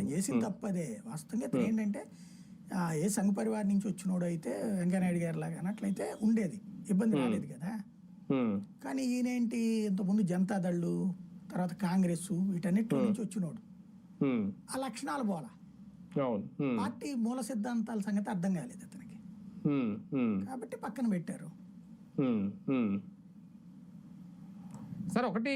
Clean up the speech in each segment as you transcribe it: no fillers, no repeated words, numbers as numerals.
ఆయన చేసిన తప్పదే. వాస్తవంగా ఇతను ఏంటంటే ఏ సంఘ పరివారం నుంచి వచ్చినోడు అయితే వెంకయ్యనాయుడు గారి లాగా అన్నట్లయితే ఉండేది, ఇబ్బంది రాలేదు కదా. కానీ ఈయనేంటి ఇంతకుముందు జనతాదళ్ళు, తర్వాత కాంగ్రెస్, వీటన్నిటి నుంచి వచ్చినోడు. ఆ లక్షణాలు పోలా, పార్టీ మూల సిద్ధాంతాల సంగతి అర్థం కాలేదు అతనికి, కాబట్టి పక్కన పెట్టారు. సార్ ఒకటి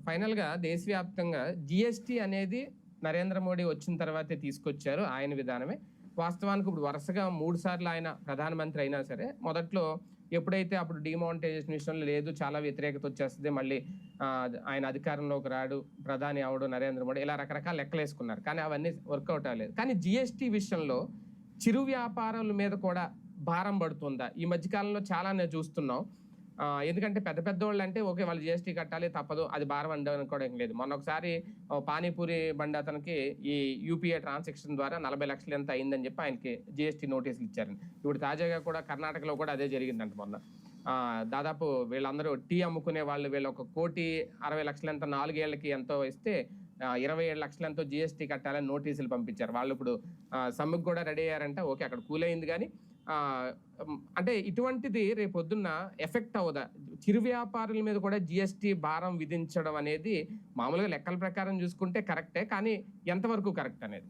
ఫైనల్ గా దేశవ్యాప్తంగా జిఎస్టి అనేది నరేంద్ర మోడీ వచ్చిన తర్వాతే తీసుకొచ్చారు, ఆయన విధానమే. వాస్తవానికి ఇప్పుడు వరుసగా 3 సార్లు ఆయన ప్రధానమంత్రి అయినా సరే, మొదట్లో ఎప్పుడైతే అప్పుడు డిమానిటైజేషన్ విషయంలో లేదు, చాలా వ్యతిరేకత వచ్చేస్తుంది, మళ్ళీ ఆయన అధికారంలోకి రాడు, ప్రధాని అవడు నరేంద్ర మోడీ, ఇలా రకరకాల లెక్కలు వేసుకున్నారు. కానీ అవన్నీ వర్కౌట్ అవ్వలేదు. కానీ జిఎస్టి విషయంలో చిరు వ్యాపారాల మీద కూడా భారం పడుతుందా? ఈ మధ్యకాలంలో చాలా నేను చూస్తున్నాం. ఎందుకంటే పెద్ద పెద్ద వాళ్ళు అంటే ఓకే, వాళ్ళు జిఎస్టీ కట్టాలి, తప్పదు, అది భారం అనుకోవడం లేదు. మొన్న ఒకసారి పానీపూరి బండి అతనికి ఈ యూపీఐ ట్రాన్సాక్షన్ ద్వారా 40 లక్షలు ఎంత అయిందని చెప్పి ఆయనకి జిఎస్టీ నోటీసులు ఇచ్చారు. ఇప్పుడు తాజాగా కూడా కర్ణాటకలో కూడా అదే జరిగిందంట. మొన్న దాదాపు వీళ్ళందరూ టీ అమ్ముకునే వాళ్ళు, వీళ్ళు 1,60,00,000 ఎంత 4 ఏళ్లకి ఎంతో ఇస్తే 27 లక్షలు ఎంతో జిఎస్టీ కట్టాలని నోటీసులు పంపించారు. వాళ్ళు ఇప్పుడు సమ్మెకు కూడా రెడీ అయ్యారంట. ఓకే, అక్కడ కూల్ అయింది. కానీ అంటే ఇటువంటిది రేపు పొద్దున్న ఎఫెక్ట్ అవ్వదా? చిరు వ్యాపారుల మీద కూడా జిఎస్టీ భారం విధించడం అనేది మామూలుగా లెక్కల ప్రకారం చూసుకుంటే కరెక్టే, కానీ ఎంతవరకు కరెక్ట్ అనేది?